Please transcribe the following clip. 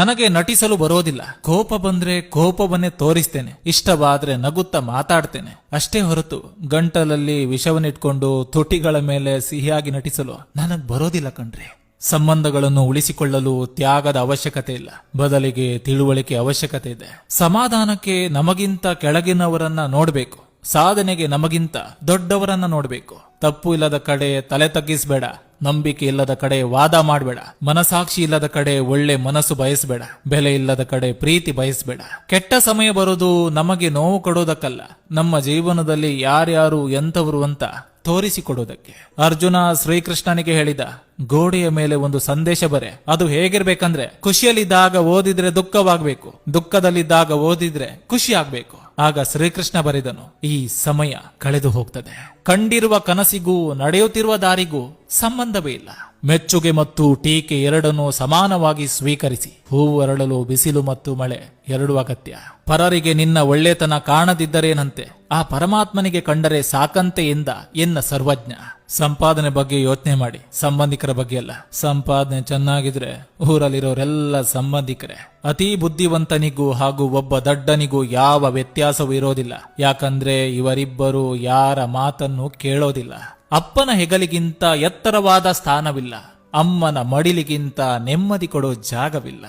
ನನಗೆ ನಟಿಸಲು ಬರೋದಿಲ್ಲ. ಕೋಪ ಬಂದ್ರೆ ಕೋಪವನ್ನೇ ತೋರಿಸ್ತೇನೆ, ಇಷ್ಟವಾದ್ರೆ ನಗುತ್ತಾ ಮಾತಾಡ್ತೇನೆ ಅಷ್ಟೇ ಹೊರತು ಗಂಟಲಲ್ಲಿ ವಿಷವನ್ನಿಟ್ಕೊಂಡು ತುಟಿಗಳ ಮೇಲೆ ಸಿಹಿಯಾಗಿ ನಟಿಸಲು ನನಗ್ ಬರೋದಿಲ್ಲ ಕಣ್ರಿ. ಸಂಬಂಧಗಳನ್ನು ಉಳಿಸಿಕೊಳ್ಳಲು ತ್ಯಾಗದ ಅವಶ್ಯಕತೆ ಇಲ್ಲ, ಬದಲಿಗೆ ತಿಳುವಳಿಕೆ ಅವಶ್ಯಕತೆ ಇದೆ. ಸಮಾಧಾನಕ್ಕೆ ನಮಗಿಂತ ಕೆಳಗಿನವರನ್ನ ನೋಡಬೇಕು, ಸಾಧನೆಗೆ ನಮಗಿಂತ ದೊಡ್ಡವರನ್ನ ನೋಡಬೇಕು. ತಪ್ಪು ಇಲ್ಲದ ಕಡೆ ತಲೆ ತಗ್ಗಿಸಬೇಡ, ನಂಬಿಕೆ ಇಲ್ಲದ ಕಡೆ ವಾದ ಮಾಡಬೇಡ, ಮನಸಾಕ್ಷಿ ಇಲ್ಲದ ಕಡೆ ಒಳ್ಳೆ ಮನಸ್ಸು ಬಯಸಬೇಡ, ಬೆಲೆ ಇಲ್ಲದ ಕಡೆ ಪ್ರೀತಿ ಬಯಸಬೇಡ. ಕೆಟ್ಟ ಸಮಯ ಬರೋದು ನಮಗೆ ನೋವು ಕೊಡೋದಕ್ಕಲ್ಲ, ನಮ್ಮ ಜೀವನದಲ್ಲಿ ಯಾರ್ಯಾರು ಎಂಥವರು ಅಂತ ತೋರಿಸಿಕೊಡೋದಕ್ಕೆ. ಅರ್ಜುನ ಶ್ರೀಕೃಷ್ಣನಿಗೆ ಹೇಳಿದ, ಗೋಡೆಯ ಮೇಲೆ ಒಂದು ಸಂದೇಶ ಬರೆ, ಅದು ಹೇಗಿರ್ಬೇಕಂದ್ರೆ ಖುಷಿಯಲ್ಲಿದ್ದಾಗ ಓದಿದ್ರೆ ದುಃಖವಾಗಬೇಕು, ದುಃಖದಲ್ಲಿದ್ದಾಗ ಓದಿದ್ರೆ ಖುಷಿ ಆಗ್ಬೇಕು. ಆಗ ಶ್ರೀಕೃಷ್ಣ ಬರೆದನು, ಈ ಸಮಯ ಕಳೆದು ಹೋಗ್ತದೆ, ಕಂಡಿರುವ ಕನಸಿಗೂ ನಡೆಯುತ್ತಿರುವ ದಾರಿಗೂ ಸಂಬಂಧವೇ ಇಲ್ಲ. ಮೆಚ್ಚುಗೆ ಮತ್ತು ಟೀಕೆ ಎರಡನ್ನೂ ಸಮಾನವಾಗಿ ಸ್ವೀಕರಿಸಿ. ಹೂವು ಅರಳಲು ಬಿಸಿಲು ಮತ್ತು ಮಳೆ ಎರಡೂ ಅಗತ್ಯ. ಪರರಿಗೆ ನಿನ್ನ ಒಳ್ಳೆತನ ಕಾಣದಿದ್ದರೇನಂತೆ, ಆ ಪರಮಾತ್ಮನಿಗೆ ಕಂಡರೆ ಸಾಕಂತೆ ಎಂದ ಎನ್ನ ಸರ್ವಜ್ಞ. ಸಂಪಾದನೆ ಬಗ್ಗೆ ಯೋಚನೆ ಮಾಡಿ, ಸಂಬಂಧಿಕರ ಬಗ್ಗೆ ಅಲ್ಲ. ಸಂಪಾದನೆ ಚೆನ್ನಾಗಿದ್ರೆ ಊರಲ್ಲಿರೋರೆಲ್ಲ ಸಂಬಂಧಿಕರೇ. ಅತಿ ಬುದ್ಧಿವಂತನಿಗೂ ಹಾಗೂ ಒಬ್ಬ ದಡ್ಡನಿಗೂ ಯಾವ ವ್ಯತ್ಯಾಸವೂ ಇರೋದಿಲ್ಲ, ಯಾಕಂದ್ರೆ ಇವರಿಬ್ಬರು ಯಾರ ಮಾತನ್ನು ಕೇಳೋದಿಲ್ಲ. ಅಪ್ಪನ ಹೆಗಲಿಗಿಂತ ಎತ್ತರವಾದ ಸ್ಥಾನವಿಲ್ಲ, ಅಮ್ಮನ ಮಡಿಲಿಗಿಂತ ನೆಮ್ಮದಿ ಕೊಡೋ ಜಾಗವಿಲ್ಲ.